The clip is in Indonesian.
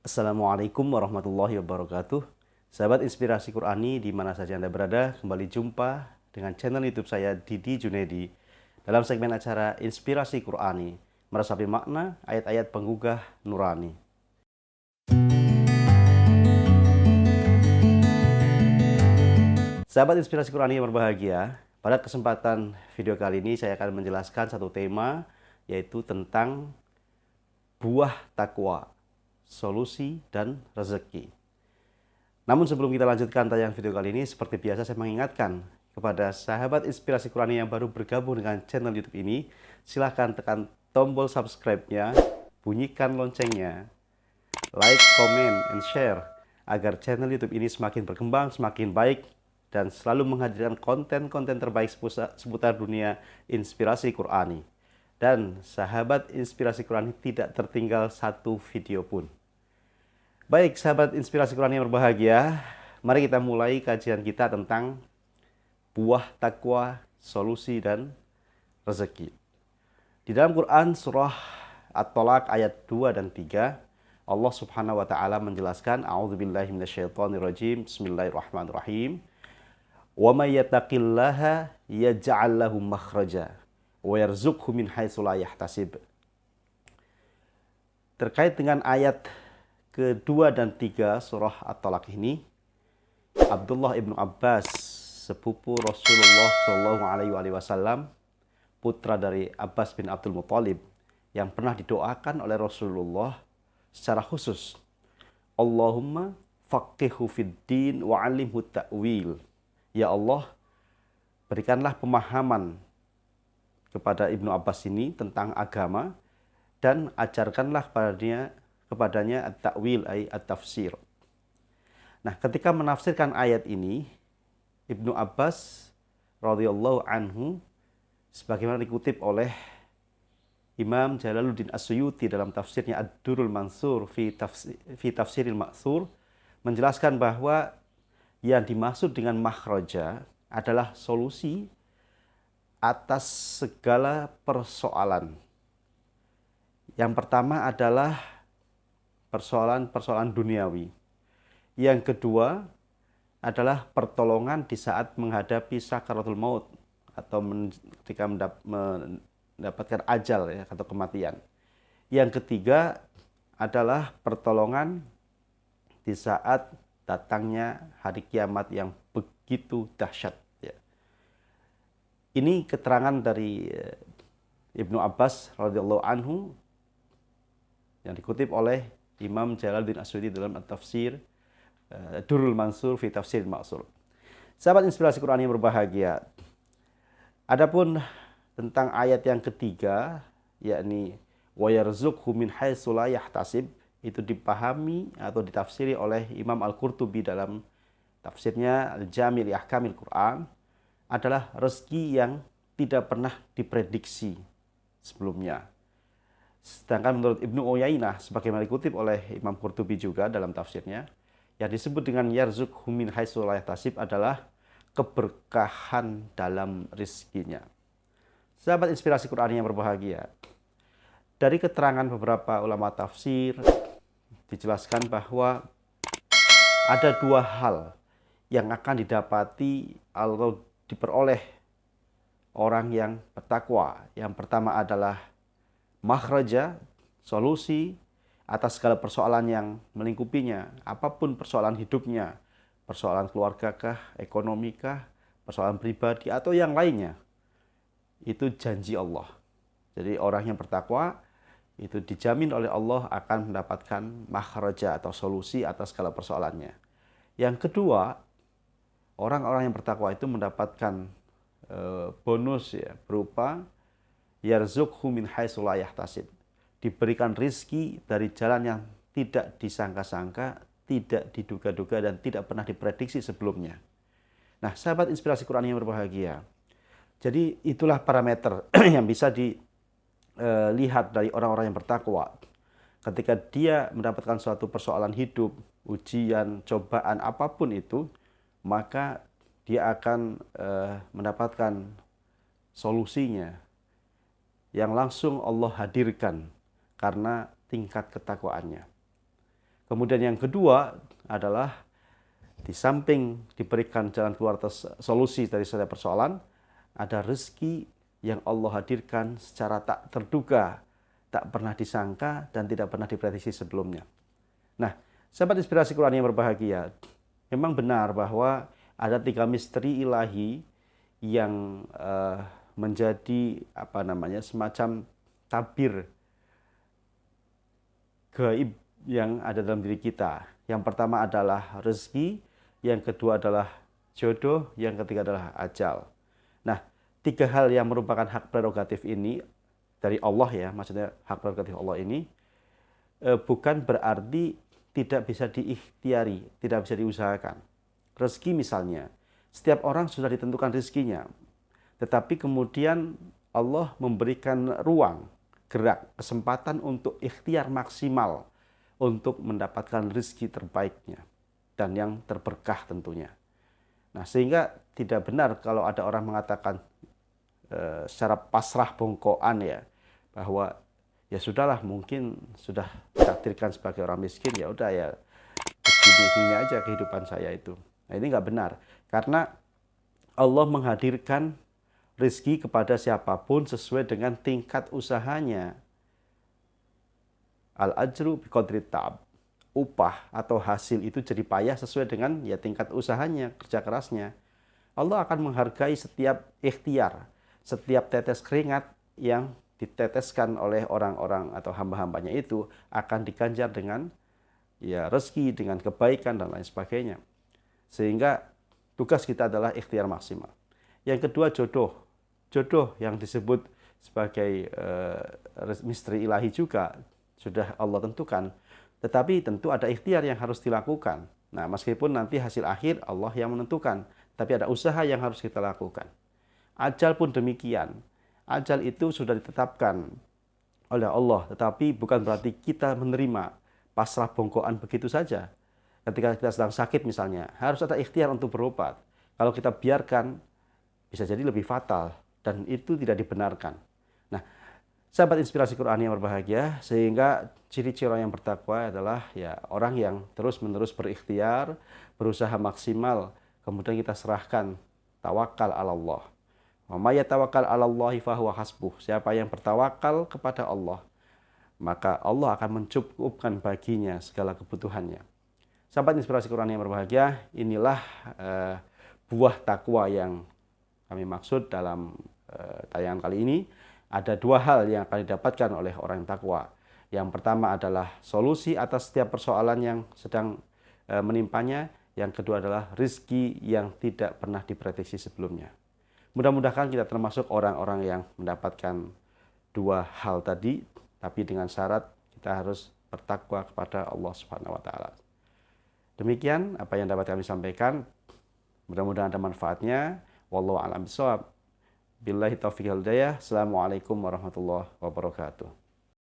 Assalamualaikum warahmatullahi wabarakatuh. Sahabat Inspirasi Qurani di mana saja Anda berada, kembali jumpa dengan channel YouTube saya Didi Junedi dalam segmen acara Inspirasi Qurani, meresapi makna ayat-ayat penggugah nurani. Sahabat Inspirasi Qurani yang berbahagia, pada kesempatan video kali ini saya akan menjelaskan satu tema, yaitu tentang buah takwa, solusi dan rezeki. Namun sebelum kita lanjutkan tayangan video kali ini, seperti biasa saya mengingatkan kepada sahabat Inspirasi Qurani yang baru bergabung dengan channel YouTube ini, silahkan tekan tombol subscribe-nya, bunyikan loncengnya, like, comment, and share, agar channel YouTube ini semakin berkembang, semakin baik, dan selalu menghadirkan konten-konten terbaik seputar dunia inspirasi Qurani. Dan sahabat Inspirasi Qurani tidak tertinggal satu video pun. Baik, sahabat Inspirasi Qurani yang berbahagia, mari kita mulai kajian kita tentang buah takwa, solusi, dan rezeki. Di dalam Quran surah At-Tolak ayat 2 dan 3, Allah Subhanahu wa taala menjelaskan, A'udzubillahi minasyaitonirrajim, Bismillahirrahmanirrahim. Wa may yattaqillaha yaj'al lahu makhraja wa yarzuqhu min haitsu la yahtasib. Terkait dengan ayat kedua dan tiga surah At-Talaq ini, Abdullah ibnu Abbas, sepupu Rasulullah Shallallahu Alaihi Wasallam, putra dari Abbas bin Abdul Muthalib, yang pernah didoakan oleh Rasulullah secara khusus, Allahumma faqihhu fid din wa 'allimhu ta'wil. Ya Allah, berikanlah pemahaman kepada Ibnu Abbas ini tentang agama dan ajarkanlah kepadanya at-ta'wil ay at-tafsir. Nah, ketika menafsirkan ayat ini, Ibnu Abbas radhiyallahu anhu, sebagaimana dikutip oleh Imam Jalaluddin As-Suyuti dalam tafsirnya Ad-Durrul Mansur fi Tafsiril Ma'thur, menjelaskan bahwa yang dimaksud dengan makhraja adalah solusi atas segala persoalan. Yang pertama adalah persoalan duniawi. Yang kedua adalah pertolongan di saat menghadapi sakaratul maut atau ketika mendapatkan ajal, ya, atau kematian. Yang ketiga adalah pertolongan di saat datangnya hari kiamat yang begitu dahsyat. Ya. Ini keterangan dari Ibnu Abbas radhiyallahu anhu yang dikutip oleh Imam Jalaluddin As-Suyuti dalam At-Tafsir Durrul Mansur fi Tafsiril Ma'thur. Sahabat Inspirasi Qur'an yang berbahagia, adapun tentang ayat yang ketiga, yakni wa yarzuqhu min haitsu la yahtasib, itu dipahami atau ditafsiri oleh Imam Al-Qurtubi dalam tafsirnya Al-Jami' li Ahkamil Qur'an, adalah rezeki yang tidak pernah diprediksi sebelumnya. Sedangkan menurut Ibnu Uyainah, sebagaimana dikutip oleh Imam Qurtubi juga dalam tafsirnya, yang disebut dengan yarzuqhu min haitsu la yahtasib adalah keberkahan dalam rizkinya. Sahabat Inspirasi Qur'an yang berbahagia, dari keterangan beberapa ulama tafsir dijelaskan bahwa ada dua hal yang akan didapati atau diperoleh orang yang bertakwa. Yang pertama adalah makhraja, solusi atas segala persoalan yang melingkupinya, apapun persoalan hidupnya, persoalan keluargakah, ekonomikah, persoalan pribadi, atau yang lainnya. Itu janji Allah. Jadi orang yang bertakwa itu dijamin oleh Allah akan mendapatkan makhraja atau solusi atas segala persoalannya. Yang kedua, orang-orang yang bertakwa itu mendapatkan bonus, ya, berupa yarzuqhu min haitsu la yahtasib, diberikan rizki dari jalan yang tidak disangka-sangka, tidak diduga-duga, dan tidak pernah diprediksi sebelumnya. Nah, sahabat Inspirasi Qur'an yang berbahagia, jadi itulah parameter yang bisa dilihat dari orang-orang yang bertakwa. Ketika dia mendapatkan suatu persoalan hidup, ujian, cobaan, apapun itu, maka dia akan mendapatkan solusinya yang langsung Allah hadirkan karena tingkat ketakwaannya. Kemudian yang kedua adalah di samping diberikan jalan keluar atau solusi dari setiap persoalan, ada rezeki yang Allah hadirkan secara tak terduga, tak pernah disangka, dan tidak pernah diprediksi sebelumnya. Nah, sahabat inspirasi Quran yang berbahagia, memang benar bahwa ada 3 misteri ilahi yang menjadi semacam tabir gaib yang ada dalam diri kita. Yang pertama adalah rezeki, yang kedua adalah jodoh, yang ketiga adalah ajal. Nah, 3 hal yang merupakan hak prerogatif ini dari Allah ya, maksudnya hak prerogatif Allah ini bukan berarti tidak bisa diikhtiari, tidak bisa diusahakan. Rezeki misalnya, setiap orang sudah ditentukan rezekinya, tetapi kemudian Allah memberikan ruang, gerak, kesempatan untuk ikhtiar maksimal untuk mendapatkan rezeki terbaiknya dan yang terberkah tentunya. Nah, sehingga tidak benar kalau ada orang mengatakan secara pasrah bongkoan ya, bahwa ya sudahlah, mungkin sudah ditakdirkan sebagai orang miskin, ya udah ya begini aja kehidupan saya itu. Nah, ini nggak benar, karena Allah menghadirkan rezeki kepada siapapun sesuai dengan tingkat usahanya. Al-ajru biqadri ta'ab. Upah atau hasil itu jadi payah sesuai dengan ya tingkat usahanya, kerja kerasnya. Allah akan menghargai setiap ikhtiar, setiap tetes keringat yang diteteskan oleh orang-orang atau hamba-hambanya itu akan diganjar dengan ya rezeki, dengan kebaikan dan lain sebagainya. Sehingga tugas kita adalah ikhtiar maksimal. Yang kedua, jodoh. Jodoh yang disebut sebagai misteri ilahi juga sudah Allah tentukan, tetapi tentu ada ikhtiar yang harus dilakukan. Nah, meskipun nanti hasil akhir Allah yang menentukan, tapi ada usaha yang harus kita lakukan. Ajal pun demikian. Ajal itu sudah ditetapkan oleh Allah, tetapi bukan berarti kita menerima pasrah bongkoan begitu saja. Ketika kita sedang sakit misalnya, harus ada ikhtiar untuk berobat. Kalau kita biarkan, bisa jadi lebih fatal, dan itu tidak dibenarkan. Nah, sahabat inspirasi Quran yang berbahagia, sehingga ciri-ciri orang yang bertakwa adalah ya orang yang terus-menerus berikhtiar, berusaha maksimal, kemudian kita serahkan tawakal ala Allah. Wa may yatawakkal 'alallahi fahuwa hasbuh. Siapa yang bertawakal kepada Allah, maka Allah akan mencukupkan baginya segala kebutuhannya. Sahabat inspirasi Quran yang berbahagia, inilah buah takwa yang kami maksud dalam tayangan kali ini. Ada 2 hal yang akan didapatkan oleh orang yang takwa. Yang pertama adalah solusi atas setiap persoalan yang sedang menimpanya. Yang kedua adalah rizki yang tidak pernah diprediksi sebelumnya. Mudah-mudahan kita termasuk orang-orang yang mendapatkan 2 hal tadi, tapi dengan syarat kita harus bertakwa kepada Allah Subhanahu wa taala. Demikian apa yang dapat kami sampaikan. Mudah-mudahan ada manfaatnya. Wallahu a'lam bishawab. Billahi taufiq wal hidayah. Assalamualaikum warahmatullahi wabarakatuh.